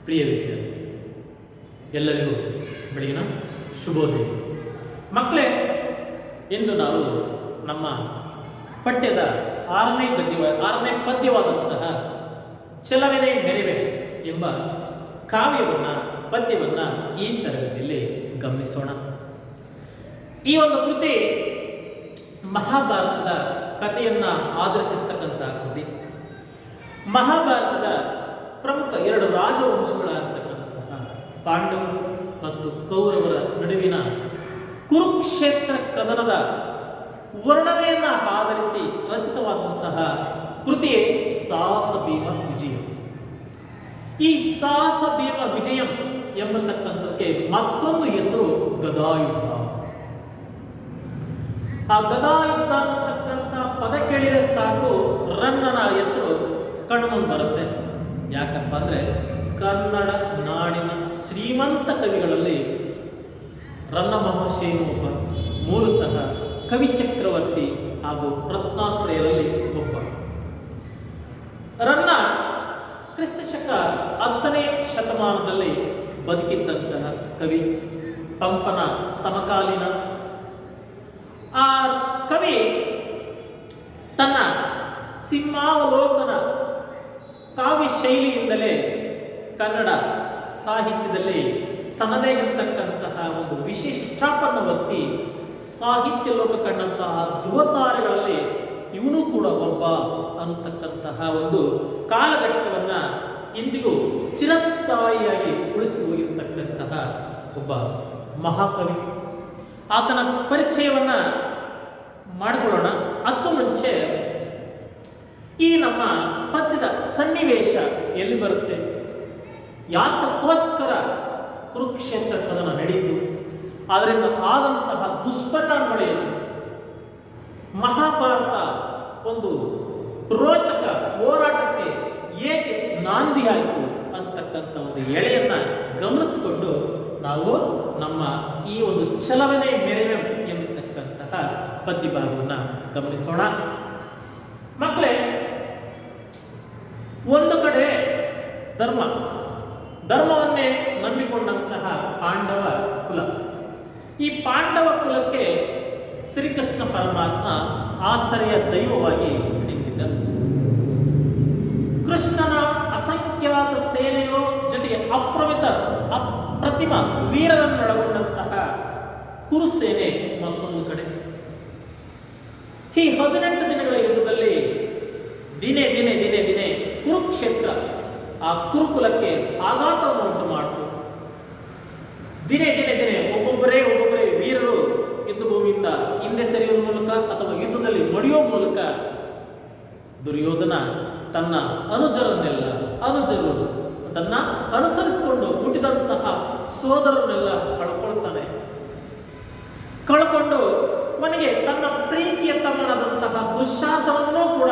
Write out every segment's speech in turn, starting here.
ಪ್ರಿಯ ವಿದ್ಯಾರ್ಥಿ ಎಲ್ಲರಿಗೂ ಬೆಳಗಿನ ಶುಭೋದಯ. ಮಕ್ಕಳೇ, ಇಂದು ನಾವು ನಮ್ಮ ಪಠ್ಯದ ಆರನೇ ಪದ್ಯವಾದಂತಹ ಚಲವನೆ ಮೆರವೆ ಎಂಬ ಪದ್ಯವನ್ನು ಈ ತರಗತಿಯಲ್ಲಿ ಗಮನಿಸೋಣ. ಈ ಒಂದು ಕೃತಿ ಮಹಾಭಾರತದ ಕಥೆಯನ್ನು ಆಧರಿಸಿರ್ತಕ್ಕಂತಹ ಕೃತಿ. ಮಹಾಭಾರತದ ಪ್ರಮುಖ ಎರಡು ರಾಜವಂಶಗಳಾಗಿರ್ತಕ್ಕಂತಹ ಪಾಂಡವರು ಮತ್ತು ಕೌರವರ ನಡುವಿನ ಕುರುಕ್ಷೇತ್ರ ಕದನದ ವರ್ಣನೆಯನ್ನು ಆಧರಿಸಿ ರಚಿತವಾದಂತಹ ಕೃತಿಯೇ ಸಾಹಸ ಭೀಮ ವಿಜಯ. ಈ ಸಾಹಸ ಭೀಮ ವಿಜಯಂ ಎಂಬತಕ್ಕಂಥಕ್ಕೆ ಮತ್ತೊಂದು ಹೆಸರು ಗದಾಯುದ್ಧ. ಆ ಗದಾಯುದ್ಧ ಅನ್ನತಕ್ಕಂಥ ಪದ ಕೇಳಿದರೆ ಸಾಕು ರನ್ನನ ಹೆಸರು ಕಣ್ಮುಂದೆ ಬರುತ್ತೆ. ಯಾಕಪ್ಪ ಅಂದರೆ ಕನ್ನಡ ನಾಡಿನ ಶ್ರೀಮಂತ ಕವಿಗಳಲ್ಲಿ ರನ್ನ ಮಹಾಶಯನು ಒಬ್ಬ, ಮೂಲತಃ ಕವಿ ಚಕ್ರವರ್ತಿ ಹಾಗೂ ರತ್ನಾತ್ರಯರಲ್ಲಿ ಒಬ್ಬ. ರನ್ನ ಕ್ರಿಸ್ತಶಕ 10ನೇ ಶತಮಾನದಲ್ಲಿ ಬದುಕಿದ್ದಂತಹ ಕವಿ, ಪಂಪನ ಸಮಕಾಲೀನ. ಆ ಕವಿ ತನ್ನ ಸಿಂಹಾವಲೋಕನ ಕಾವ್ಯ ಶೈಲಿಯಿಂದಲೇ ಕನ್ನಡ ಸಾಹಿತ್ಯದಲ್ಲಿ ತನ್ನದೇ ಇರತಕ್ಕಂತಹ ಒಂದು ವಿಶಿಷ್ಟಾಪನ್ನ ಒತ್ತಿ ಸಾಹಿತ್ಯ ಲೋಕ ಕಂಡಂತಹ ಧ್ರುವತಾರೆಗಳಲ್ಲಿ ಇವನು ಕೂಡ ಒಬ್ಬ ಅಂತಕ್ಕಂತಹ ಒಂದು ಕಾಲಘಟ್ಟವನ್ನು ಇಂದಿಗೂ ಚಿರಸ್ಥಾಯಿಯಾಗಿ ಉಳಿಸಿ ಹೋಗಿರ್ತಕ್ಕಂತಹ ಒಬ್ಬ ಮಹಾಕವಿ. ಆತನ ಪರಿಚಯವನ್ನು ಮಾಡಿಕೊಳ್ಳೋಣ. ಅದಕ್ಕೂ ಮುಂಚೆ ಈ ನಮ್ಮ ಪದ್ಯದ ಸನ್ನಿವೇಶ ಎಲ್ಲಿ ಬರುತ್ತೆ, ಯಾತಕ್ಕೋಸ್ಕರ ಕುರುಕ್ಷೇತ್ರ ಕದನ ನಡೀತು, ಅದರಿಂದ ಆದಂತಹ ದುಷ್ಪರಿಣಾಮಗಳೇನು, ಮಹಾಭಾರತ ಒಂದು ರೋಚಕ ಹೋರಾಟಕ್ಕೆ ಏಕೆ ನಾಂದಿಯಾಯಿತು ಅಂತಕ್ಕಂಥ ಒಂದು ಎಳೆಯನ್ನು ಗಮನಿಸಿಕೊಂಡು ನಾವು ನಮ್ಮ ಈ ಒಂದು ಚಲವನೆ ಮೆರವೆ ಎಂಬತಕ್ಕಂತಹ ಪದ್ಯಭಾಗವನ್ನು ಗಮನಿಸೋಣ. ಮಕ್ಕಳೇ, ಒಂದು ಕಡೆ ಧರ್ಮವನ್ನೇ ನಂಬಿಕೊಂಡಂತಹ ಪಾಂಡವ ಕುಲ. ಈ ಪಾಂಡವ ಕುಲಕ್ಕೆ ಶ್ರೀಕೃಷ್ಣ ಪರಮಾತ್ಮ ಆಶ್ರಯ ದೈವವಾಗಿ ನಿಂತಿದ್ದ. ಕೃಷ್ಣನ ಅಸಂಖ್ಯಾತ ಸೇನೆಯೋ ಜೊತೆಗೆ ಅಪ್ರತಿಮ ವೀರರನ್ನೊಳಗೊಂಡಂತಹ ಕುರುಸೇನೆ ಮತ್ತೊಂದು ಕಡೆ. ಈ 18 ದಿನಗಳ ಯುದ್ಧದಲ್ಲಿ ದಿನೇ ದಿನೇ ದಿನೇ ದಿನೇ ಕುರುಕ್ಷೇತ್ರ ಆ ಕುರುಕುಲಕ್ಕೆ ಆಘಾತವನ್ನು ಉಂಟು ಮಾಡಿತು. ದಿನೇ ದಿನೇ ದಿನೇ ಒಬ್ಬೊಬ್ಬರೇ ವೀರರು ಯುದ್ಧ ಭೂಮಿಯಿಂದ ಹಿಂದೆ ಸರಿಯುವ ಮೂಲಕ ಅಥವಾ ಯುದ್ಧದಲ್ಲಿ ಮಡಿಯುವ ಮೂಲಕ ದುರ್ಯೋಧನ ತನ್ನ ಅನುಜರು ತನ್ನ ಅನುಸರಿಸಿಕೊಂಡು ಹುಟ್ಟಿದಂತಹ ಸೋದರನ್ನೆಲ್ಲ ಕಳ್ಕೊಂಡು ಮನೆಗೆ ತನ್ನ ಪ್ರೀತಿಯ ತಮ್ಮನಾದಂತಹ ದುಶ್ಯಾಸನವನ್ನೂ ಕೂಡ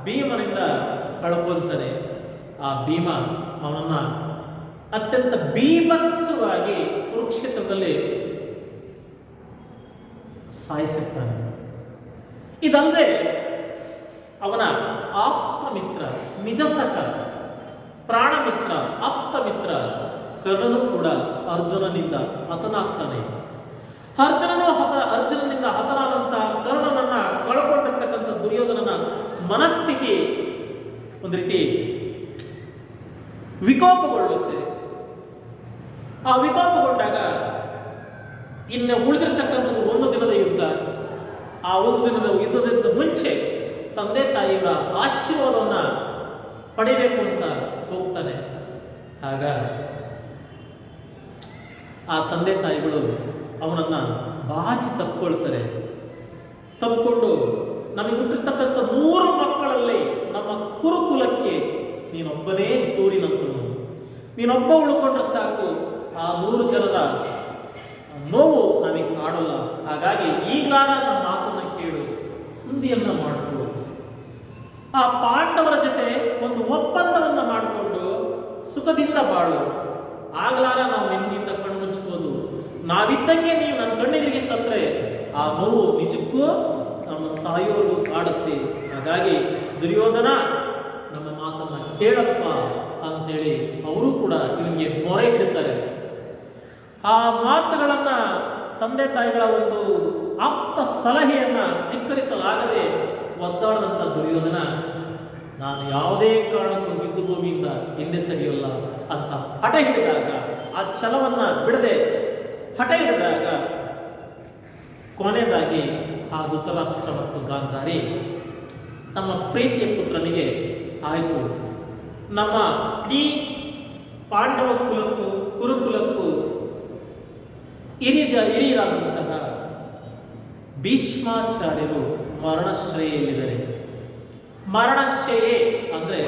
ಭೀಮನಿಂದ ಕಳ್ಕೊಳ್ತಾನೆ. ಆ ಭೀಮ ಅವನನ್ನು ಅತ್ಯಂತ ಬೀಭತ್ಸವಾಗಿ ಕುರುಕ್ಷೇತ್ರದಲ್ಲಿ ಸಾಯಿಸುತ್ತಾನೆ. ಇದಲ್ಲದೆ ಅವನ ಆಪ್ತ ಮಿತ್ರ, ನಿಜಸಖ, ಪ್ರಾಣಮಿತ್ರ, ಆಪ್ತ ಮಿತ್ರ ಕರ್ಣನು ಕೂಡ ಅರ್ಜುನನಿಂದ ಹತನಾಗ್ತಾನೆ. ಅರ್ಜುನನಿಂದ ಹತನಾದಂತಹ ಕರ್ಣನನ್ನ ಕಳ್ಕೊಂಡಿರ್ತಕ್ಕಂಥ ದುರ್ಯೋಧನನ ಮನಸ್ಥಿತಿ ಒಂದು ರೀತಿ ವಿಕೋಪಗೊಳ್ಳುತ್ತೆ. ಆ ವಿಕೋಪಗೊಂಡಾಗ ಇನ್ನು ಉಳಿದಿರ್ತಕ್ಕಂಥದ್ದು 1 ದಿನದ ಯುದ್ಧ. ಆ 1 ದಿನದ ಯುದ್ಧದಿಂದ ಮುಂಚೆ ತಂದೆ ತಾಯಿಯವರ ಆಶೀರ್ವಾದವನ್ನು ಪಡೆಯಬೇಕು ಅಂತ ಹೋಗ್ತಾನೆ. ಆಗ ಆ ತಂದೆ ತಾಯಿಗಳು ಅವನನ್ನು ಬಾಚಿ ತಪ್ಪಿಕೊಂಡು ನಮಗೆ ಹುಟ್ಟಿರ್ತಕ್ಕಂಥ 100 ಮಕ್ಕಳಲ್ಲಿ ನಮ್ಮ ಕುರುಕುಲಕ್ಕೆ ನೀನೊಬ್ಬನೇ ಸೂರಿನಂತನು, ನೀನೊಬ್ಬ ಉಳ್ಕೊಂಡ್ರೆ ಸಾಕು, ಆ 100 ಜನರ ನೋವು ನಮಗೆ ಕಾಡಲ್ಲ. ಹಾಗಾಗಿ ಈಗಲಾರ ನಮ್ಮ ಮಾತನ್ನು ಕೇಳು, ಸಂಧಿಯನ್ನು ಮಾಡಿಕೊ. ಆ ಪಾಂಡವರ ಜೊತೆ ಒಂದು ಒಪ್ಪಂದವನ್ನು ಮಾಡಿಕೊಂಡು ಸುಖದಿಂದ ಬಾಳು. ಆಗಲಾರ ನಾವು ನೆಮ್ಮದಿಯಿಂದ ಕಣ್ಣು ಮುಚ್ಚಬಹುದು. ನಾವಿದ್ದಂಗೆ ನೀವು ನನ್ನ ಕಣ್ಣೆದುರಿಗೆ ಸತ್ತರೆ ಆ ನೋವು ನಿಜಕ್ಕೂ ನಮ್ಮ ಸಾಯೋರ್ಗೂ ಕಾಡುತ್ತೆ. ಹಾಗಾಗಿ ದುರ್ಯೋಧನ, ನಮ್ಮ ಮಾತನ್ನ ಕೇಳಪ್ಪ ಅಂತೇಳಿ ಅವರು ಕೂಡ ಇವನಿಗೆ ಮೊರೆ ಇಡುತ್ತಾರೆ. ಆ ಮಾತುಗಳನ್ನ ತಂದೆ ತಾಯಿಗಳ ಒಂದು ಆಪ್ತ ಸಲಹೆಯನ್ನ ಧಿಕ್ಕರಿಸಲಾಗದೆ ಒದ್ದಾಡದಂಥ ದುರ್ಯೋಧನ, ನಾನು ಯಾವುದೇ ಕಾರಣಕ್ಕೂ ಯುದ್ಧ ಭೂಮಿಯಿಂದ ಹಿಂದೆ ಸರಿಯಲ್ಲ ಅಂತ ಹಠ ಹಿಡಿದಾಗ, ಆ ಛಲವನ್ನ ಬಿಡದೆ ಹಠ ಹಿಡಿದಾಗ ಕೊನೆಯದಾಗಿ ಆ ಧೃತರಾಷ್ಟ್ರ ಮತ್ತು ಗಾಂಧಾರಿ ತಮ್ಮ ಪ್ರೀತಿಯ ಪುತ್ರನಿಗೆ, ಆಯಿತು, ನಮ್ಮ ಇಡೀ ಪಾಂಡವ ಕುಲಕ್ಕೂ ಕುರುಕುಲಕ್ಕೂ ಹಿರಿಯರಾದಂತಹ ಭೀಷ್ಮಾಚಾರ್ಯರು ಮರಣಶ್ರೇಯಲ್ಲಿದ್ದಾರೆ. ಮರಣಶ್ರೇಯೆ ಅಂದರೆ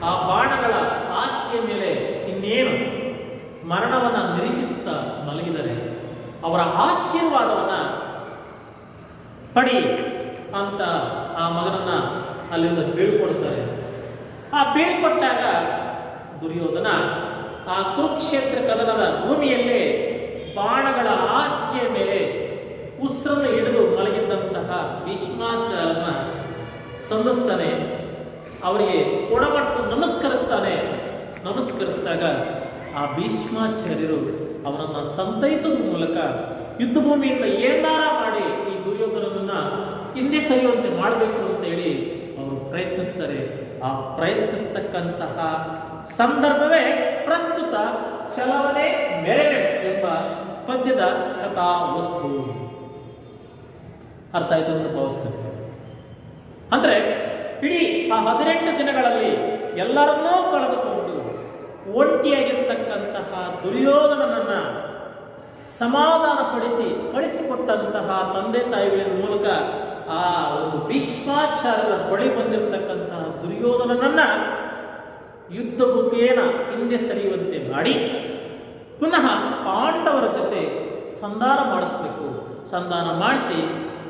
ಆ ಬಾಣಗಳ ಹಾಸಿಗೆ ಮೇಲೆ ಇನ್ನೇನು ಮರಣವನ್ನು ನಿರೀಕ್ಷಿಸುತ್ತಾ ಮಲಗಿದರೆ ಅವರ ಆಶೀರ್ವಾದವನ್ನು ಪಡಿ ಅಂತ ಆ ಮಗನನ್ನ ಅಲ್ಲಿಂದ ಬೀಳ್ಕೊಡ್ತಾರೆ. ಆ ಬೀಳ್ಕೊಟ್ಟಾಗ ದುರ್ಯೋಧನ ಆ ಕುರುಕ್ಷೇತ್ರ ಕದನದ ಭೂಮಿಯಲ್ಲೇ ಬಾಣಗಳ ಹಾಸಿಗೆಯ ಮೇಲೆ ಉಸಿರನ್ನು ಹಿಡಿದು ಮಲಗಿದ್ದಂತಹ ಭೀಷ್ಮಾಚಾರ್ಯರನ್ನ ಸಂಧಿಸ್ತಾನೆ. ಅವರಿಗೆ ಒಡಮಟ್ಟು ನಮಸ್ಕರಿಸ್ತಾನೆ. ನಮಸ್ಕರಿಸಿದಾಗ ಆ ಭೀಷ್ಮಾಚಾರ್ಯರು ಅವನನ್ನು ಸಂತೈಸೋದ್ರ ಮೂಲಕ ಯುದ್ಧ ಭೂಮಿಯಿಂದ ಏನಾರ ಮಾಡಿ ಈ ದುರ್ಯೋಧನನನ್ನ ಹಿಂದೆ ಸರಿಯುವಂತೆ ಮಾಡಬೇಕು ಅಂತೇಳಿ ಅವರು ಪ್ರಯತ್ನಿಸ್ತಾರೆ. ಆ ಪ್ರಯತ್ನಿಸ್ತಕ್ಕಂತಹ ಸಂದರ್ಭವೇ ಪ್ರಸ್ತುತ ಚಲವನೆ ಮೆರವೆ ಎಂಬ ಪದ್ಯದ ಕಥಾ ವಸ್ತು. ಅರ್ಥ ಆಯ್ತು ಅಂತ ಭಾವಿಸ್ತೇನೆ. ಅಂದ್ರೆ ಇಡೀ ಆ 18 ದಿನಗಳಲ್ಲಿ ಎಲ್ಲರನ್ನೂ ಕಳೆದುಕೊಂಡು ಒಂಟಿಯಾಗಿರ್ತಕ್ಕಂತಹ ದುರ್ಯೋಧನನನ್ನ ಸಮಾಧಾನಪಡಿಸಿ ಕಳಿಸಿಕೊಟ್ಟಂತಹ ತಂದೆ ತಾಯಿಗಳ ಮೂಲಕ ಆ ಒಂದು ಭೀಷ್ಮಾಚಾರ್ಯರ ಬಳಿ ಬಂದಿರತಕ್ಕಂತಹ ದುರ್ಯೋಧನನನ್ನ ಯುದ್ಧ ಮುಖೇನ ಹಿಂದೆ ಸರಿಯುವಂತೆ ಮಾಡಿ ಪುನಃ ಪಾಂಡವರ ಜೊತೆ ಸಂಧಾನ ಮಾಡಿಸಬೇಕು. ಸಂಧಾನ ಮಾಡಿಸಿ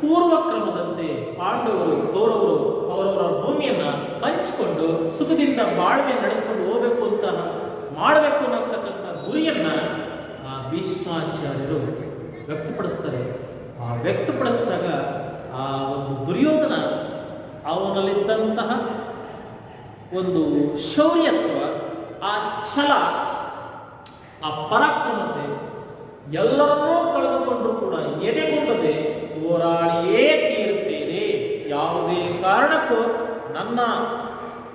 ಪೂರ್ವ ಕ್ರಮದಂತೆ ಪಾಂಡವರು ಕೌರವರು ಅವರವರ ಭೂಮಿಯನ್ನು ಹಂಚಿಕೊಂಡು ಸುಖದಿಂದ ಬಾಳ್ವೆ ನಡೆಸಿಕೊಂಡು ಹೋಗಬೇಕು ಅಂತ ಮಾಡಬೇಕು ಅನ್ನತಕ್ಕಂಥ ಗುರಿಯನ್ನ ಆ ಭೀಷ್ಮಾಚಾರ್ಯರು ವ್ಯಕ್ತಪಡಿಸ್ತಾರೆ. ಆ ವ್ಯಕ್ತಪಡಿಸಿದಾಗ ಆ ಒಂದು ದುರ್ಯೋಧನ ಅವನಲ್ಲಿದ್ದಂತಹ ಒಂದು ಶೌರ್ಯತ್ವ, ಆ ಛಲ, ಆ ಪರಾಕ್ರಮತೆ ಎಲ್ಲರನ್ನೂ ಕಳೆದುಕೊಂಡರೂ ಕೂಡ ಎದೆಗುಂದದೆ ಹೋರಾಡಿಯೇ ತೀರುತ್ತೇನೆ, ಯಾವುದೇ ಕಾರಣಕ್ಕೂ ನನ್ನ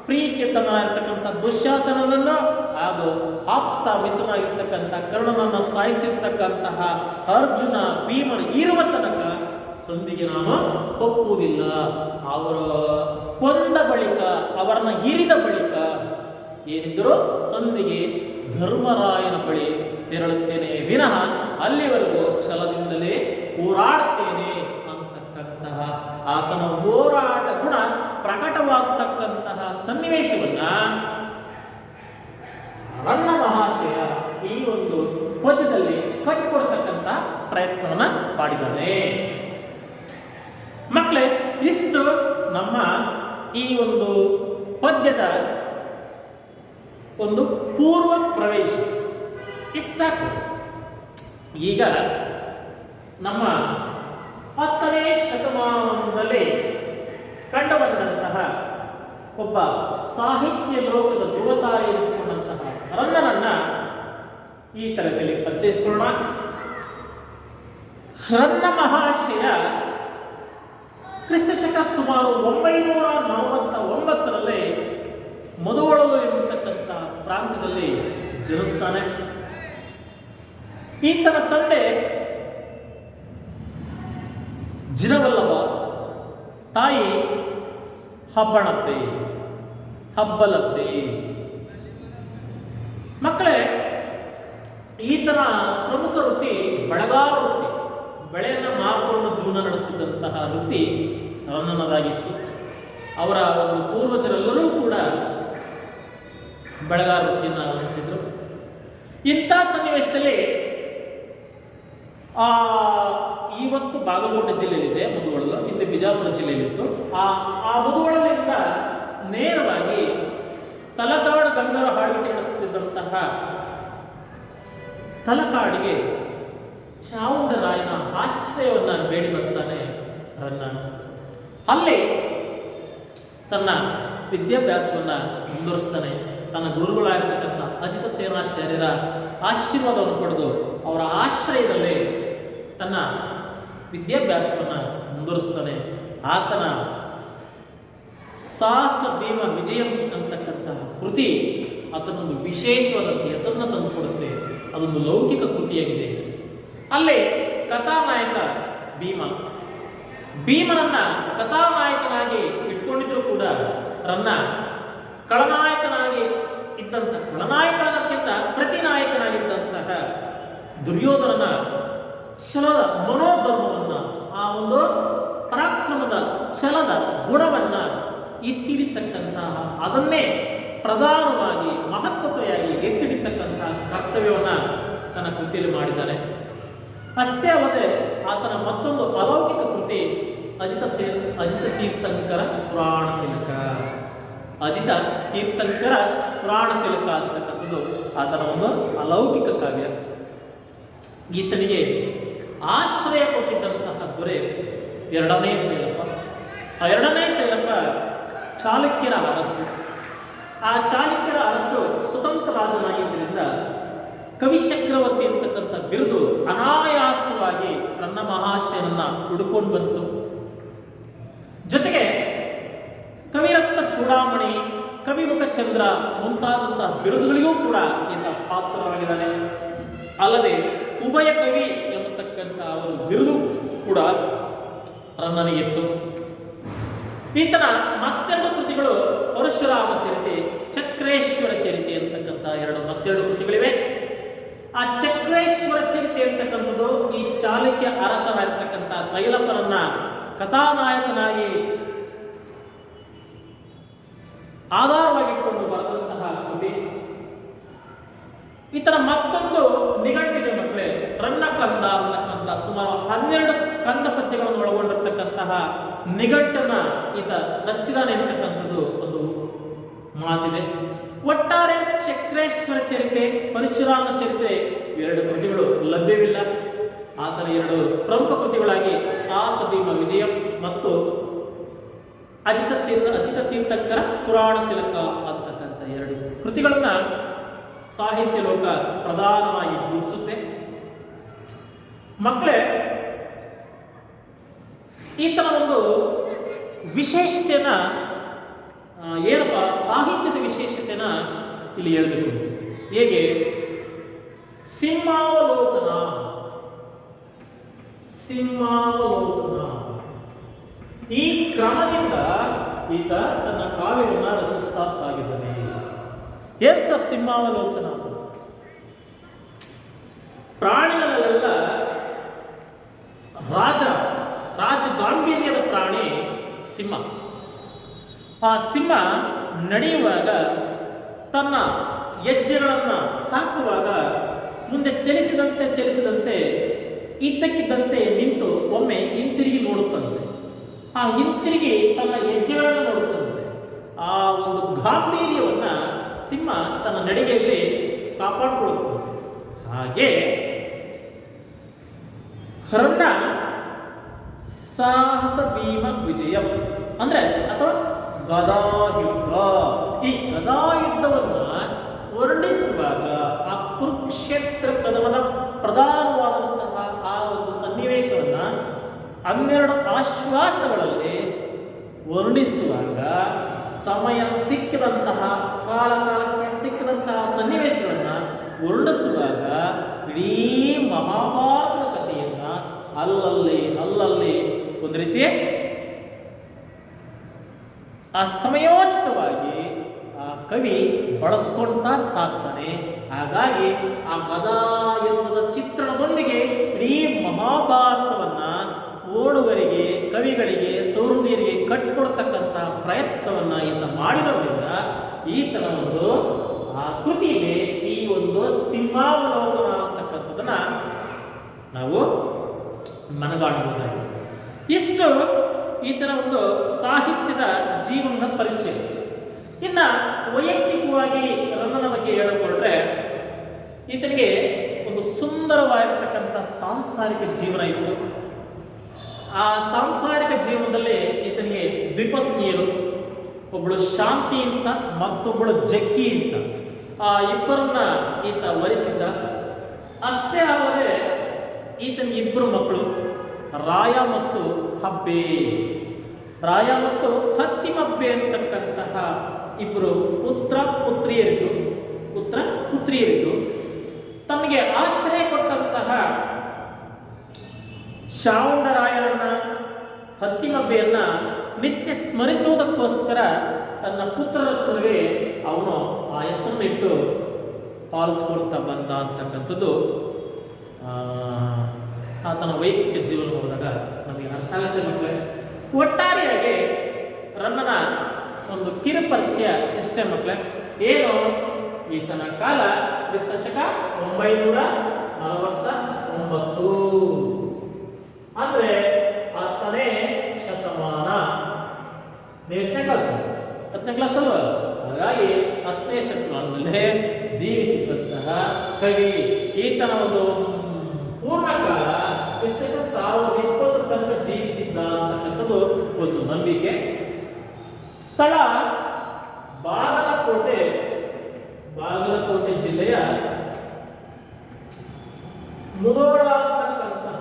ಪ್ರೀತಿಯತನಾಗಿರ್ತಕ್ಕಂಥ ದುಶ್ಯಾಸನನನ್ನು ಹಾಗೂ ಆಪ್ತ ಮಿತ್ರನಾಗಿರ್ತಕ್ಕಂಥ ಕರ್ಣನನ್ನು ಸಾಯಿಸಿರ್ತಕ್ಕಂತಹ ಅರ್ಜುನ ಭೀಮನ ಇರುವ ತನಕ ಸಂಧಿಗೆ ನಾನು ಒಪ್ಪುವುದಿಲ್ಲ. ಅವರ ಕೊಂದ ಬಳಿಕ, ಅವರನ್ನ ಹಿರಿದ ಬಳಿಕ ಏನಿದ್ದರೂ ಸಂಧಿಗೆ ಧರ್ಮರಾಯನ ಬಳಿ ತೆರಳುತ್ತೇನೆ ವಿನಃ ಅಲ್ಲಿವರೆಗೂ ಛಲದಿಂದಲೇ ಹೋರಾಡ್ತೇನೆ ಅಂತಕ್ಕಂತಹ ಆತನ ಹೋರಾಟ ಗುಣ ಪ್ರಕಟವಾಗತಕ್ಕಂತಹ ಸನ್ನಿವೇಶವನ್ನ ರನ್ನ ಮಹಾಶಯ ಈ ಒಂದು ಪದ್ಯದಲ್ಲಿ ಕಟ್ಟಿಕೊಡ್ತಕ್ಕಂಥ ಪ್ರಯತ್ನವನ್ನ ಮಾಡಿದ್ದಾನೆ. ಮಕ್ಕಳೇ, ಇಷ್ಟು ನಮ್ಮ ಈ ಒಂದು ಪದ್ಯದ ಒಂದು ಪೂರ್ವ ಪ್ರವೇಶ. ಇಸ್ಸಾಕು ಈಗ ನಮ್ಮ 10ನೇ ಶತಮಾನದಲ್ಲಿ ಕಂಡುಬಂದಂತಹ ಒಬ್ಬ ಸಾಹಿತ್ಯ ಲೋಕದ ಧ್ರುವತಾರೆ ಎನಿಸಿಕೊಂಡಂತಹ ರನ್ನನನ್ನ ಈ ತರಗತಿಯಲ್ಲಿ ಪರಿಚಯಿಸಿಕೊಳ್ಳೋಣ. ರನ್ನ ಮಹಾಶಯ ಕ್ರಿಸ್ತಶಕ ಸುಮಾರು 949ರಲ್ಲಿ ಮಧುವಳಲು ಎಂಬತಕ್ಕಂಥ ಪ್ರಾಂತ್ಯದಲ್ಲಿ ಜನಿಸ್ತಾನೆ. ಈತನ ತಂದೆ ಜಿನವಲ್ಲಭ, ತಾಯಿ ಹಬ್ಬಲಬ್ಬೆ. ಮಕ್ಕಳೇ, ಈತನ ಪ್ರಮುಖ ವೃತ್ತಿ ಬೆಳೆಗಾರ ವೃತ್ತಿ. ಬೆಳೆಯನ್ನು ಮಾರಿಕೊಂಡು ಜೀವನ ನಡೆಸುತ್ತಿದ್ದಂತಹ ವೃತ್ತಿ ರನ್ನನದಾಗಿತ್ತು. ಅವರ ಒಂದು ಪೂರ್ವಜರೆಲ್ಲರೂ ಕೂಡ ಬೆಳೆಗಾರ ವೃತ್ತಿಯನ್ನು ಅವಲಂಬಿಸಿದ್ರು. ಇಂಥ ಸನ್ನಿವೇಶದಲ್ಲಿ ಇವತ್ತು ಬಾಗಲಕೋಟೆ ಜಿಲ್ಲೆಯಲ್ಲಿದೆ ಮುಧೋಳ, ಹಿಂದೆ ಬಿಜಾಪುರ ಜಿಲ್ಲೆಯಲ್ಲಿತ್ತು. ಆ ಮುಧೋಳದಿಂದ ನೇರವಾಗಿ ತಲಕಾಡು ಗಂಗರ ಆಳ್ವಿಕೆ ನಡೆಸುತ್ತಿದ್ದಂತಹ ತಲಕಾಡಿಗೆ ಚಾವುಂಡರಾಯನ ಆಶ್ರಯವನ್ನ ಬೇಡಿ ಬರ್ತಾನೆ ರನ್ನ. ಅಲ್ಲಿ ತನ್ನ ವಿದ್ಯಾಭ್ಯಾಸವನ್ನ ಮುಂದುವರಿಸ್ತಾನೆ. ತನ್ನ ಗುರುಗಳಾಗಿರ್ತಕ್ಕಂಥ ಅಜಿತ ಸೇನಾಚಾರ್ಯರ ಆಶೀರ್ವಾದವನ್ನು ಪಡೆದು ಅವರ ಆಶ್ರಯದಲ್ಲಿ ತನ್ನ ವಿದ್ಯಾಭ್ಯಾಸವನ್ನು ಮುಂದುವರಿಸ್ತಾನೆ. ಆತನ ಸಾಹಸ ಭೀಮ ವಿಜಯಂ ಅಂತಕ್ಕಂತಹ ಕೃತಿ ಆತನೊಂದು ವಿಶೇಷವಾದಂಥ ಹೆಸರನ್ನು ತಂದುಕೊಡುತ್ತೆ. ಅದೊಂದು ಲೌಕಿಕ ಕೃತಿಯಾಗಿದೆ. ಅಲ್ಲೇ ಕಥಾನಾಯಕ ಭೀಮನನ್ನ ಕಥಾನಾಯಕನಾಗಿ ಇಟ್ಕೊಂಡಿದ್ರು ಕೂಡ ರನ್ನ ಖಳನಾಯಕನಾಗಿ ಇದ್ದಂಥ ಖಳನಾಯಕ ಅನ್ನೋದಕ್ಕಿಂತ ಪ್ರತಿನಾಯಕನಾಗಿದ್ದಂತಹ ದುರ್ಯೋಧನನ ಛಲದ ಮನೋಧರ್ಮವನ್ನ, ಆ ಒಂದು ಪರಾಕ್ರಮದ ಛಲದ ಗುಣವನ್ನ ಎತ್ತಿಡಿತಕ್ಕಂತಹ, ಅದನ್ನೇ ಪ್ರಧಾನವಾಗಿ ಮಹತ್ವತೆಯಾಗಿ ಎತ್ತಿಡಿತಕ್ಕಂತಹ ಕರ್ತವ್ಯವನ್ನ ತನ್ನ ಕೃತಿಯಲ್ಲಿ ಮಾಡಿದ್ದಾನೆ. ಅಷ್ಟೇ ಅಲ್ಲದೆ ಆತನ ಮತ್ತೊಂದು ಅಲೌಕಿಕ ಕೃತಿ ಅಜಿತ ತೀರ್ಥಂಕರ ಪುರಾಣ ತಿಲಕ. ಅಜಿತ ತೀರ್ಥಂಕರ ಪುರಾಣ ತಿಲಕ ಅಂತಕ್ಕಂಥದ್ದು ಆತನ ಒಂದು ಅಲೌಕಿಕ ಕಾವ್ಯ. ಈತನಿಗೆ ಆಶ್ರಯ ಕೊಟ್ಟಿದ್ದಂತಹ ದೊರೆ ಎರಡನೇ ತೈಲಪ್ಪ. ಆ ಎರಡನೇ ತೈಲಪ್ಪ ಚಾಲುಕ್ಯರ ಅರಸು. ಆ ಚಾಲುಕ್ಯರ ಅರಸು ಸ್ವತಂತ್ರ ರಾಜನಾಗಿದ್ದರಿಂದ ಕವಿ ಚಕ್ರವರ್ತಿ ಅಂತಕ್ಕಂಥ ಬಿರುದು ಅನಾಯಾಸವಾಗಿ ರನ್ನ ಮಹಾಶಯನನ್ನ ಹುಡುಕೊಂಡು ಬಂತು. ಜೊತೆಗೆ ಕವಿರತ್ನ ಚೂಡಾಮಣಿ, ಕವಿಮುಖ ಚಂದ್ರ ಮುಂತಾದಂತಹ ಬಿರುದುಗಳಿಗೂ ಕೂಡ ಈತ ಪಾತ್ರರಾಗಿದ್ದಾನೆ. ಅಲ್ಲದೆ ಉಭಯ ಕವಿ ಎಂಬತಕ್ಕಂಥ ಒಂದು ಬಿರುದು ಕೂಡ ರನ್ನನಿಗಿತ್ತು. ಈತನ ಮತ್ತೆರಡು ಕೃತಿಗಳು ಪರಶುರಾಮ ಚರಿತೆ, ಚಕ್ರೇಶ್ವರ ಚರಿತೆ ಅಂತಕ್ಕಂಥ ಮತ್ತೆರಡು ಕೃತಿಗಳಿವೆ. ಆ ಚಕ್ರೇಶ್ವರ ಚರಿತೆ ಅಂತಕ್ಕಂಥದ್ದು ಈ ಚಾಲುಕ್ಯ ಅರಸನಾಗಿರ್ತಕ್ಕಂಥ ತೈಲಪರನ್ನ ಕಥಾನಾಯಕನಾಗಿ ಆಧಾರವಾಗಿಟ್ಟುಕೊಂಡು ಬರೆದಂತಹ ಕೃತಿ. ಈತನ ಮತ್ತೊಂದು ನಿಘಂಟಿದೆ ಮಕ್ಕಳೇ, ರನ್ನಕಂದ ಅಂತಕ್ಕಂಥ ಸುಮಾರು 12 ಕಂದ ಪದ್ಯಗಳನ್ನು ಒಳಗೊಂಡಿರ್ತಕ್ಕಂತಹ ನಿಘಂಟನ್ನ ಈತ ರಚಿಸಿದಾನೆ ಅಂತಕ್ಕಂಥದ್ದು ಒಂದು ಮಾತಿದೆ. ಒಟ್ಟಾರೆ ಚಕ್ರೇಶ್ವರ ಚರಿತೆ, ಪರಶುರಾಮ ಚರಿತೆ ಎರಡು ಕೃತಿಗಳು ಲಭ್ಯವಿಲ್ಲ. ಆತನ ಎರಡು ಪ್ರಮುಖ ಕೃತಿಗಳಾಗಿ ಸಾಹಸ ಭೀಮ ವಿಜಯಂ ಮತ್ತು ಅಜಿತ ತೀರ್ಥಂಕರ ಪುರಾಣ ತಿಲಕ ಅಂತಕ್ಕಂಥ ಎರಡು ಕೃತಿಗಳನ್ನ ಸಾಹಿತ್ಯ ಲೋಕ ಪ್ರಧಾನವಾಗಿ ಗುರುತಿಸುತ್ತೆ. ಮಕ್ಕಳೇ, ಈತನ ಒಂದು ವಿಶೇಷತೆಯನ್ನ ಏನಪ್ಪ, ಸಾಹಿತ್ಯದ ವಿಶೇಷತೆಯನ್ನ ಇಲ್ಲಿ ಹೇಳಬೇಕು ಅನ್ಸುತ್ತೆ. ಹೇಗೆ? ಸಿಂಹಾವಲೋಕನ ಈ ಕ್ರಮದಿಂದ ಈತ ತನ್ನ ಕಾವ್ಯವನ್ನು ರಚಿಸ್ತಾ ಸಾಗಿದ್ದಾನೆ. ಏನ್ ಸರ್ ಸಿಂಹಾವಲೋಕನ? ಪ್ರಾಣಿಗಳಲ್ಲೆಲ್ಲ ರಾಜ ಗಾಂಭೀರ್ಯದ ಪ್ರಾಣಿ ಸಿಂಹ. ಆ ಸಿಂಹ ನಡೆಯುವಾಗ, ತನ್ನ ಹೆಜ್ಜೆಗಳನ್ನು ಹಾಕುವಾಗ ಮುಂದೆ ಚಲಿಸಿದಂತೆ ಇದ್ದಕ್ಕಿದ್ದಂತೆ ನಿಂತು ಒಮ್ಮೆ ಹಿಂತಿರುಗಿ ನೋಡುತ್ತಂತೆ. ಆ ಹಿಂತಿರುಗಿ ತನ್ನ ಹೆಜ್ಜೆಗಳನ್ನು ನೋಡುತ್ತಂತೆ. ಆ ಒಂದು ಗಾಂಭೀರ್ಯವನ್ನ ಸಿಂಹ ತನ್ನ ನಡಿಗೆಯಲ್ಲಿ ಕಾಪಾಡಿಕೊಳ್ಳುತ್ತದೆ. ಹಾಗೆ ರನ್ನ ಸಾಹಸ ಭೀಮ ವಿಜಯಂ ಅಂದ್ರೆ ಅಥವಾ ಗದಾಯುದ್ಧ, ಈ ಗದಾಯುದ್ಧವನ್ನ ವರ್ಣಿಸುವಾಗ ಆ ಕುರುಕ್ಷೇತ್ರ ಕದನದ ಪ್ರಧಾನವಾದಂತಹ ಆ ಒಂದು ಸನ್ನಿವೇಶವನ್ನ 12 ಆಶ್ವಾಸಗಳಲ್ಲಿ ವರ್ಣಿಸುವಾಗ ಸಮಯ ಸಿಕ್ಕಿದಂತಹ ಕಾಲಕ್ಕೆ ಸಿಕ್ಕಿದಂತಹ ಸನ್ನಿವೇಶಗಳನ್ನ ವರ್ಣಿಸುವಾಗ ಇಡೀ ಮಹಾಭಾರತದ ಕಥೆಯನ್ನ ಅಲ್ಲಲ್ಲಿ ಒಂದು ರೀತಿ ಆ ಸಮಯೋಚಿತವಾಗಿ ಆ ಕವಿ ಬಳಸ್ಕೊಳ್ತಾ ಸಾಕ್ತಾನೆ. ಹಾಗಾಗಿ ಆ ಗದಾಯುದ್ಧದ ಚಿತ್ರಣದೊಂದಿಗೆ ಇಡೀ ಮಹಾಭಾರತವನ್ನ ಓಡುಗರಿಗೆ, ಕವಿಗಳಿಗೆ, ಸೌಹೃದಯರಿಗೆ ಕಟ್ಟಿಕೊಡ್ತಕ್ಕಂಥ ಪ್ರಯತ್ನವನ್ನ ಈತ ಮಾಡಿರೋದ್ರಿಂದ ಈತನ ಒಂದು ಆ ಕೃತಿಗೆ ಈ ಒಂದು ಸಿಂಹಾವಲೋಕನ ಅಂತಕ್ಕಂಥದ್ದನ್ನ ನಾವು ಮನಗಾಣಬಹುದಾಗಿದೆ. ಇಷ್ಟು ಈತನ ಒಂದು ಸಾಹಿತ್ಯದ ಜೀವನದ ಪರಿಚಯ. ಇನ್ನು ವೈಯಕ್ತಿಕವಾಗಿ ರನ್ನನ ಬಗ್ಗೆ ಹೇಳಿಕೊಂಡ್ರೆ, ಈತನಿಗೆ ಒಂದು ಸುಂದರವಾಗಿರ್ತಕ್ಕಂಥ ಸಾಂಸಾರಿಕ ಜೀವನ ಇತ್ತು. ಆ ಸಾಂಸಾರಿಕ ಜೀವನದಲ್ಲಿ ಈತನಿಗೆ ದ್ವಿಪತ್ನಿಯರು, ಒಬ್ಬಳು ಶಾಂತಿ ಅಂತ ಮತ್ತೊಬ್ಬಳು ಜಕ್ಕಿ ಅಂತ, ಆ ಇಬ್ಬರನ್ನ ಈತ ವರಿಸಿದ್ದ. ಅಷ್ಟೇ ಅಲ್ಲದೆ ಈತನ ಇಬ್ಬರು ಮಕ್ಕಳು ರಾಯ ಮತ್ತು ಹಬ್ಬೆ. ರಾಯ ಮತ್ತು ಹತ್ತಿಮಬ್ಬೆ ಅಂತಕ್ಕಂತಹ ಇಬ್ಬರು ಪುತ್ರ ಪುತ್ರಿಯರಿದ್ರು. ತಮಗೆ ಆಶ್ರಯ ಕೊಟ್ಟಂತಹ ಚಾವುಂಡರಾಯನನ್ನ ಹತ್ತಿಮಬ್ಬೆಯನ್ನ ನಿತ್ಯ ಸ್ಮರಿಸುವುದಕ್ಕೋಸ್ಕರ ತನ್ನ ಪುತ್ರರ ನಡುವೆ ಅವನು ಆ ಹೆಸರನ್ನಿಟ್ಟು ಪಾಲಿಸ್ಕೊಳ್ತಾ ಬಂದ ಅಂತಕ್ಕಂಥದ್ದು ಆತನ ವೈಯಕ್ತಿಕ ಜೀವನ ಹೋದಾಗ ನಮಗೆ ಅರ್ಥ ಆಗುತ್ತೆ ಮಕ್ಕಳೇ. ಒಟ್ಟಾರೆಯಾಗಿ ರನ್ನನ ಒಂದು ಕಿರುಪರಿಚಯ ಇಷ್ಟೇ ಮಕ್ಕಳೇ. ಏನು, ಈತನ ಕಾಲ ಕ್ರಿಸ್ತಶಕ 949, ಅಂದ್ರೆ 10ನೇ ಶತಮಾನ. ನೀವು ಎಷ್ಟನೇ ಕ್ಲಾಸ್? 10ನೇ ಕ್ಲಾಸ್ ಅಲ್ವಾ? ಹಾಗಾಗಿ 10ನೇ ಶತಮಾನದಲ್ಲೇ ಜೀವಿಸಿದಂತಹ ಕವಿ. ಈತನ ಒಂದು ಪೂರ್ಣಕಾಲ ಕ್ರಿಸ್ತಕ 1020 ತನಕ ಜೀವಿಸಿದ್ದ ಅಂತಕ್ಕಂಥದ್ದು ಒಂದು ನಂಬಿಕೆ. ಸ್ಥಳ ಬಾಗಲಕೋಟೆ ಜಿಲ್ಲೆಯ ಮುಧೋಳ ಅಂತಕ್ಕಂತಹ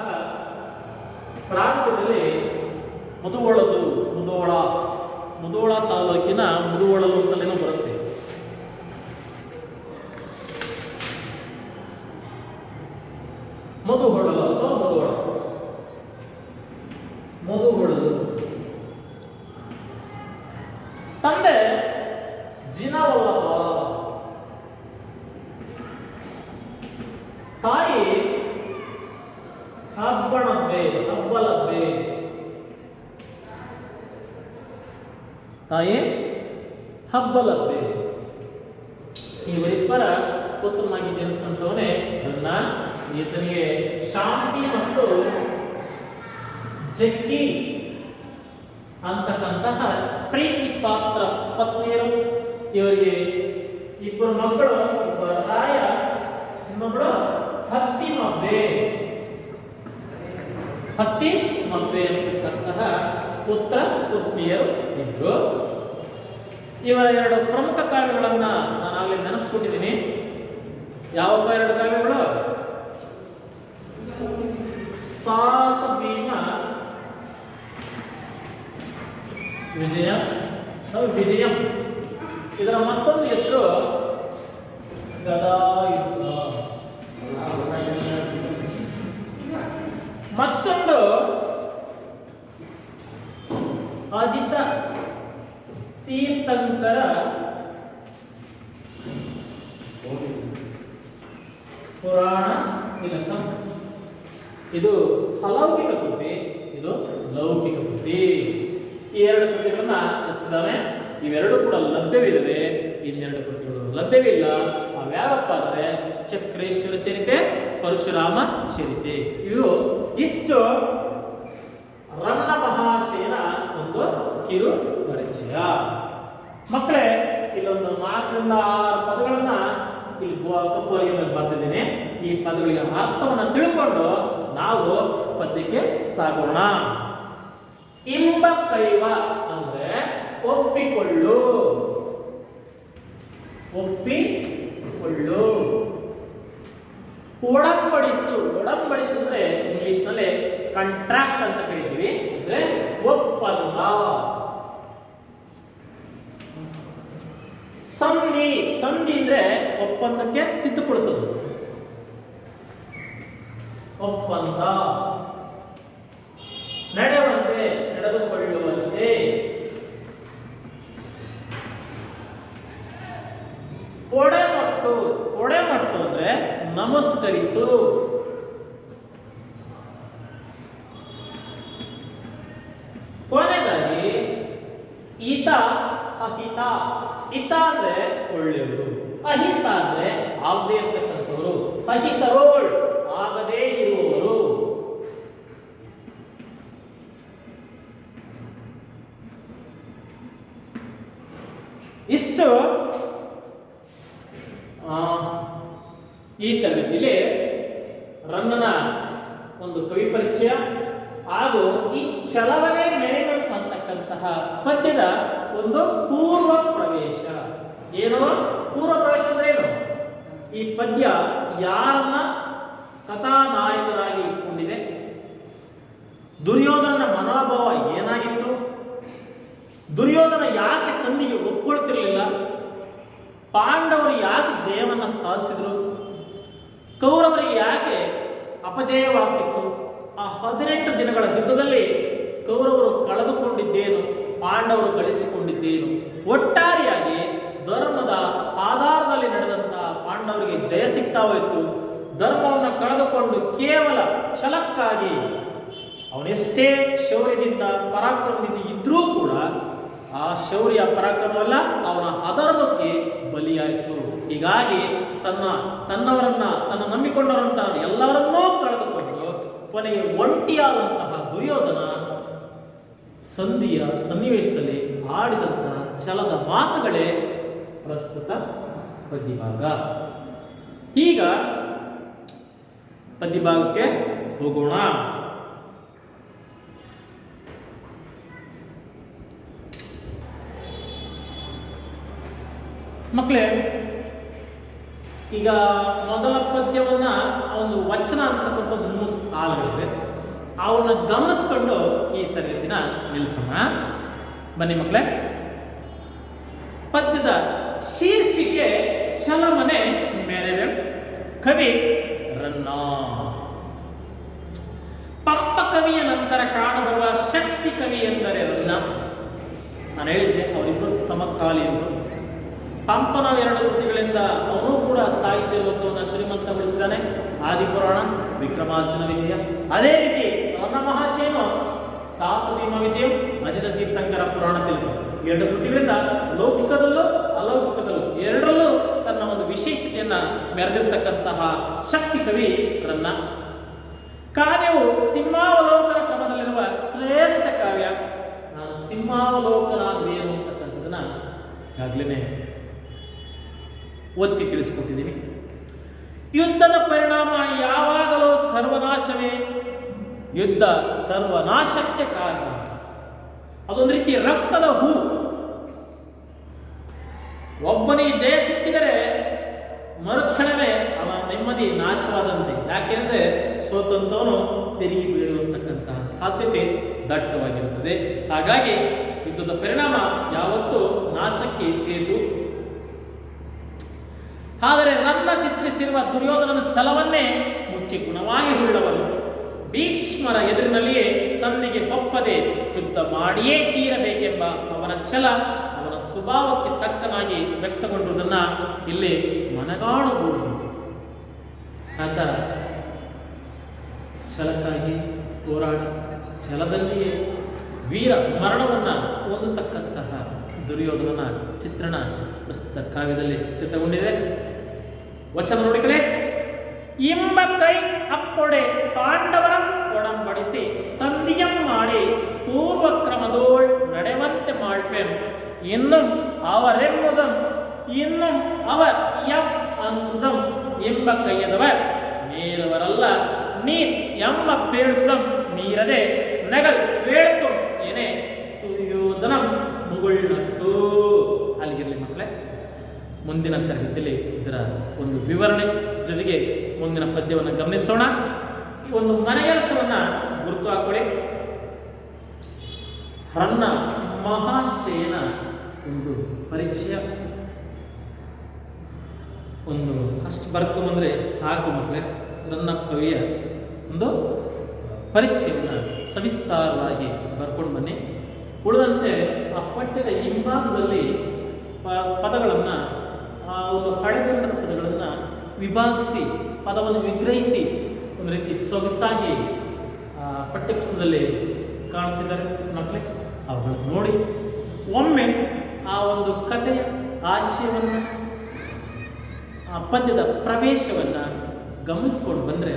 ಪ್ರಾಂತ್ಯದಲ್ಲಿ ಮುಧೋಳ ತಾಲೂಕಿನ ಮುಧೋಳಲು ಅಂತಲೇನೋ ಬರುತ್ತೆ. ಮಧುಹೊಳಲು. ತಂದೆ ಜಿನವಲ್ಲಭ, ತಾಯಿ ಹಬ್ಬಲಬ್ಬೆ. ಇವರಿಬ್ಬರ ಪುತ್ರನಾಗಿ ಜನಿಸಿದಂಥವನೇ ರನ್ನ. ಈತನಿಗೆ ಶಾಂತಿ ಮತ್ತು ಜಕ್ಕಿ ಅಂತಕ್ಕಂತಹ ಪ್ರೀತಿ ಪಾತ್ರ ಪತ್ನಿಯರು. ಇವರಿಗೆ ಇಬ್ಬರು ಮಕ್ಕಳು, ಒಬ್ಬ ರಾಯ, ಇನ್ನೊಬ್ಬಳು ಹತ್ತಿಮಬ್ಬೆ ಅಂತಕ್ಕಂತಹ ಪುತ್ರ ಪತ್ನಿಯರು ಇದ್ರು. ಇವರ 2 ಪ್ರಮುಖ ಕಾವ್ಯಗಳನ್ನ ನಾನು ಆಗಲೇ ನೆನಪಿಸ್ಕೊಟ್ಟಿದ್ದೀನಿ. ಯಾವಪ್ಪ 2 ಕಾವ್ಯಗಳು? ಸಾಹಸ ಭೀಮ ವಿಜಯಂ. ಇದರ ಮತ್ತೊಂದು ಹೆಸರು ಗದಾಯುದ್ಧ. ಮತ್ತೊಂದು ಅಜಿತ ತೀರ್ಥಂಕರ ಪುರಾಣ ತಿಲಕಂ. ಇದು ಅಲೌಕಿಕ ಕೃತಿ, ಇದು ಲೌಕಿಕ ಕೃತಿ. ಈ 2 ಕೃತಿಗಳನ್ನ ರಚಿಸಿದಾವೆ. ಇವೆರಡು ಕೂಡ ಲಭ್ಯವಿದೆ. ಇನ್ನೆರಡು ಕೃತಿಗಳು ಲಭ್ಯವಿಲ್ಲ. ಅವ್ಯಾವಪ್ಪ ಅಂದ್ರೆ ಚಕ್ರೇಶ್ವರ ಚರಿತೆ, ಪರಶುರಾಮ ಚರಿತೆ. ಇವು ಇಷ್ಟು ರನ್ನ ಮಹಾಶಯನ ಒಂದು ಕಿರು ಪರಿಚಯ. ಮಕ್ಕಳೇ, ಇಲ್ಲೊಂದು 4 ರಿಂದ 6 ಪದಗಳನ್ನ ಇಲ್ಲಿ ಕಪ್ಪುವರಿಗೆ ಮೇಲೆ ಬರ್ತಿದ್ದೀನಿ. ಈ ಪದಗಳಿಗೆ ಅರ್ಥವನ್ನು ತಿಳ್ಕೊಂಡು ನಾವು ಪದ್ಯಕ್ಕೆ ಸಾಗೋಣ. ಇಂಬ ಕೈವ ಅಂದ್ರೆ ಒಪ್ಪಿಕೊಳ್ಳು. ಒಡಂಬಡಿಸು ಅಂದ್ರೆ ಇಂಗ್ಲಿಷ್ ನಲ್ಲಿ ಕಾಂಟ್ರಾಕ್ಟ್ ಅಂತ ಕರಿತೀವಿ, ಅಂದ್ರೆ ಒಪ್ಪಂದ. ಸಂಧಿ ಅಂದ್ರೆ ಒಪ್ಪಂದಕ್ಕೆ ಸಿದ್ಧಪಡಿಸೋದು. ಒಪ್ಪಂದ. ನಡೆಯುವಂತೆ, ನಡೆದುಕೊಳ್ಳುವಂತೆ. ಒಡೆಮಟ್ಟು ಅಂದ್ರೆ ನಮಸ್ಕರಿಸು. ಕೊನೆಯದಾಗಿ ಈತ ಅಹಿತ. ಹಿತ ಅಂದ್ರೆ ಒಳ್ಳೆಯವರು, ಅಹಿತ ಅಂದ್ರೆ ಆಗದೇ ಇರ್ತಕ್ಕಂಥವರು. ಅಹಿತರೋಳ್ ಆಗದೇ ಇರುವವರು. ಇಷ್ಟು ಈ ತರಗತಿಯಲ್ಲಿ ರನ್ನನ ಒಂದು ಕವಿ ಪರಿಚಯ ಹಾಗೂ ಈ ಚಲವನೆ ಮೆರೆನು ಅಂತಕ್ಕಂತಹ ಪದ್ಯದ ಒಂದು ಪೂರ್ವ ಪ್ರವೇಶ. ಏನು ಪೂರ್ವ ಪ್ರವೇಶ ಅಂದ್ರೆ ಏನು? ಈ ಪದ್ಯ ಯಾರನ್ನ ಕಥಾನಾಯಕರಾಗಿ ಇಟ್ಕೊಂಡಿದೆ, ದುರ್ಯೋಧನನ ಮನೋಭಾವ ಏನಾಗಿತ್ತು, ದುರ್ಯೋಧನ ಯಾಕೆ ಸಂಧಿಗೆ ಒಪ್ಕೊಳ್ತಿರ್ಲಿಲ್ಲ, ಪಾಂಡವರು ಯಾಕೆ ಜಯವನ್ನ ಸಾಧಿಸಿದ್ರು, ಕೌರವರಿಗೆ ಯಾಕೆ ಅಪಜಯವಾಗ್ತಿತ್ತು, ಆ 18 ದಿನಗಳ ಯುದ್ಧದಲ್ಲಿ ಕೌರವರು ಕಳೆದುಕೊಂಡಿದ್ದೇನು, ಪಾಂಡವರು ಗಳಿಸಿಕೊಂಡಿದ್ದೇನು, ಒಟ್ಟಾರೆಯಾಗಿ ಧರ್ಮದ ಆಧಾರದಲ್ಲಿ ನಡೆದಂತಹ ಪಾಂಡವರಿಗೆ ಜಯ ಸಿಗ್ತಾ ಹೋಯಿತು. ಧರ್ಮವನ್ನು ಕಳೆದುಕೊಂಡು ಕೇವಲ ಛಲಕ್ಕಾಗಿ ಅವನೆಷ್ಟೇ ಶೌರ್ಯದಿಂದ ಪರಾಕ್ರಮದಿಂದ ಇದ್ರೂ ಕೂಡ ಆ ಶೌರ್ಯ ಪರಾಕ್ರಮವಲ್ಲ, ಅವನ ಅಧರ್ಮಕ್ಕೆ ಬಲಿಯಾಯಿತು. ಹೀಗಾಗಿ ತನ್ನವರನ್ನ ನಂಬಿಕೊಂಡವರಂತ ಎಲ್ಲವರನ್ನೂ ಕಳೆದುಕೊಂಡು ಕೊನೆಗೆ ಒಂಟಿಯಾದಂತಹ ದುರ್ಯೋಧನ ಸಂಧಿಯ ಸನ್ನಿವೇಶದಲ್ಲಿ ಆಡಿದಂತಹ ಛಲದ ಮಾತುಗಳೇ ಪ್ರಸ್ತುತ ಪದ್ಯಭಾಗ. ಈಗ ಪದ್ಯಭಾಗಕ್ಕೆ ಹೋಗೋಣ. ಮಕ್ಕಳೇ, ಈಗ ಮೊದಲ ಪದ್ಯವನ್ನ ಒಂದು ವಚನ ಅಂತಕ್ಕಂಥ 3 ಸಾಲುಗಳಿವೆ. ಅವನ್ನ ಗಮನಿಸ್ಕೊಂಡು ಈ ತರಗತಿನ ನಿಲ್ಲಿಸೋಣ. ಬನ್ನಿ ಮಕ್ಕಳೇ. ಪದ್ಯದ ಶೀರ್ಷಿಕೆ ಛಲಮನೆ ಮೆರೆವೆ ಕವಿ ರನ್ನ. ಪಂಪ ಕವಿಯ ನಂತರ ಕಾಣಬರುವ ಶಕ್ತಿ ಕವಿ ಎಂದರೆ ರನ್ನ. ನಾನು ಹೇಳಿದ್ದೆ ಅವರಿಬ್ಬರು ಸಮಕಾಲೀನರು. ಪಂಪನ 2 ಕೃತಿಗಳಿಂದ ಅವನು ಕೂಡ ಸಾಹಿತ್ಯ ಲೋಕವನ್ನು ಶ್ರೀಮಂತಗೊಳಿಸಿದ್ದಾನೆ. ಆದಿಪುರಾಣ, ವಿಕ್ರಮಾರ್ಜುನ ವಿಜಯ. ಅದೇ ರೀತಿ ರನ್ನ ಮಹಾಶಯನು ಸಾಹಸಭೀಮ ವಿಜಯ, ಅಜಿತ ತೀರ್ಥಂಕರ ಪುರಾಣ ತಿಲಕ 2 ಕೃತಿಗಳಿಂದ ಲೌಕಿಕದಲ್ಲೂ ಅಲೌಕಿಕದಲ್ಲೂ ಎರಡರಲ್ಲೂ ತನ್ನ ಒಂದು ವಿಶೇಷತೆಯನ್ನ ಮೆರೆದಿರ್ತಕ್ಕಂತಹ ಶಕ್ತಿ ಕವಿ ರನ್ನ. ಕಾವ್ಯವು ಸಿಂಹಾವಲೋಕನ ಕ್ರಮದಲ್ಲಿರುವ ಶ್ರೇಷ್ಠ ಕಾವ್ಯ. ನಾನು ಸಿಂಹಾವಲೋಕನ ಅಂದ್ರೆ ಏನು ಅಂತಕ್ಕಂಥದ್ದನ್ನ ಈಗಾಗಲೇ ಒತ್ತಿ ತಿಳಿಸ್ಕೊಟ್ಟಿದ್ದೀನಿ. ಯುದ್ಧದ ಪರಿಣಾಮ ಯಾವಾಗಲೂ ಸರ್ವನಾಶವೇ. ಯುದ್ಧ ಸರ್ವನಾಶಕ್ಕೆ ಕಾರಣ. ಅದೊಂದು ರೀತಿ ರಕ್ತದ ಹೂ. ಒಬ್ಬನಿಗೆ ಜಯ ಸಿಕ್ಕಿದರೆ ಮರುಕ್ಷಣವೇ ಅವನ ನೆಮ್ಮದಿ ನಾಶವಾದಂತೆ. ಯಾಕೆಂದ್ರೆ ಸೋತಂತವನು ತಿರುಗಿ ಬೀಳುವಂತಕ್ಕಂತಹ ಸಾಧ್ಯತೆ ದಟ್ಟವಾಗಿರುತ್ತದೆ. ಹಾಗಾಗಿ ಯುದ್ಧದ ಪರಿಣಾಮ ಯಾವತ್ತೂ ನಾಶಕ್ಕೆ ಹೇತು. ಆದರೆ ರನ್ನ ಚಿತ್ರಿಸಿರುವ ದುರ್ಯೋಧನನ ಛಲವನ್ನೇ ಮುಖ್ಯ ಗುಣವಾಗಿ ಉಳ್ಳವನು. ಭೀಷ್ಮರ ಎದುರಿನಲ್ಲಿಯೇ ಸಂಧಿಗೆ ಒಪ್ಪದೆ ಯುದ್ಧ ಮಾಡಿಯೇ ತೀರಬೇಕೆಂಬ ಅವನ ಛಲ ಅವನ ಸ್ವಭಾವಕ್ಕೆ ತಕ್ಕನಾಗಿ ವ್ಯಕ್ತಗೊಂಡಿರುವುದನ್ನು ಇಲ್ಲಿ ಮನಗಾಣಬಹುದು. ಆತ ಛಲಕ್ಕಾಗಿ ಹೋರಾಡಿ ಛಲದಲ್ಲಿಯೇ ವೀರ ಮರಣವನ್ನು ಹೊಂದತಕ್ಕಂತಹ ದುರ್ಯೋಧನನ ಚಿತ್ರಣ ಪ್ರಸ್ತುತ ಕಾವ್ಯದಲ್ಲಿ ಚಿತ್ರಿತಗೊಂಡಿದೆ. ವಚನ ನೋಡಿಕಲೇ. ಇಂಬ ಕೈ ಅಪ್ಪೊಡೆ ಪಾಂಡವರ ಒಡಂಬಡಿಸಿ ಸಂಧಿಯಂ ಮಾಡಿ ಪೂರ್ವ ಕ್ರಮದೋಳ್ ನಡೆವಂತೆ ಮಾಡ್ಪೆಂ. ಇನ್ನும் ಅವರೆಂಬುದಂ ಇನ್ನும் அவர் எம் அன்புதம் ಎಂಬ ಕೈಯದವರ್ ನೀರವರಲ್ಲ ನೀರ್ ಎಂಬ ಪೇಳುದಂ ಮೀರದೆ ನಗಲ್ ವೇಳ್ತು ಏನೇ ಸುಯೋಧನಂ ಮುಗುಳ್ನಟ್ಟು. ಅಲ್ಲಿಗಿರಲಿ ಮಕ್ಕಳೇ, ಮುಂದಿನ ತರಗತಿಯಲ್ಲಿ ಇದರ ಒಂದು ವಿವರಣೆ ಜೊತೆಗೆ ಮುಂದಿನ ಪದ್ಯವನ್ನು ಗಮನಿಸೋಣ. ಈ ಒಂದು ಮನೆಗೆಲಸವನ್ನು ಗುರುತು ಹಾಕೊಳ್ಳಿ. ರನ್ನ ಮಹಾಶಯನ ಒಂದು ಪರಿಚಯ ಒಂದು ಅಷ್ಟು ಬರ್ಕೊಂಬಂದ್ರೆ ಸಾಕು ಮಕ್ಕಳೇ. ರನ್ನ ಕವಿಯ ಒಂದು ಪರಿಚಯವನ್ನು ಸವಿಸ್ತಾರವಾಗಿ ಬರ್ಕೊಂಡು ಬನ್ನಿ. ಉಳಿದಂತೆ ಆ ಪಠ್ಯದ ಹಿಂಭಾಗದಲ್ಲಿ ಪದಗಳನ್ನು ಒಂದು ಹಳೆಗನ್ನಡ ಪದಗಳನ್ನು ವಿಭಾಗಿಸಿ ಪದವನ್ನು ವಿಗ್ರಹಿಸಿ ಒಂದು ರೀತಿ ಸೊಗಸಾಗಿ ಪಠ್ಯಪುಸ್ತಕದಲ್ಲಿ ಕಾಣಿಸಿದ್ದಾರೆ ಮಕ್ಕಳೇ. ಅವುಗಳನ್ನು ನೋಡಿ ಒಮ್ಮೆ ಆ ಒಂದು ಕಥೆಯ ಆಶಯವನ್ನು, ಆ ಪದ್ಯದ ಪ್ರವೇಶವನ್ನು ಗಮನಿಸ್ಕೊಂಡು ಬಂದರೆ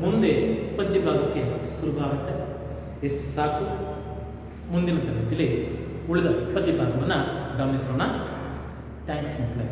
ಮುಂದೆ ಪದ್ಯ ಭಾಗಕ್ಕೆ ಸುಲಭ ಆಗುತ್ತೆ. ಎಷ್ಟು ಸಾಕು. ಮುಂದಿನ ತರಗತಿಯಲ್ಲಿ ಉಳಿದ ಪದ್ಯ ಭಾಗವನ್ನು ಗಮನಿಸೋಣ. ಥ್ಯಾಂಕ್ಸ್ ಮಕ್ಕಳೇ.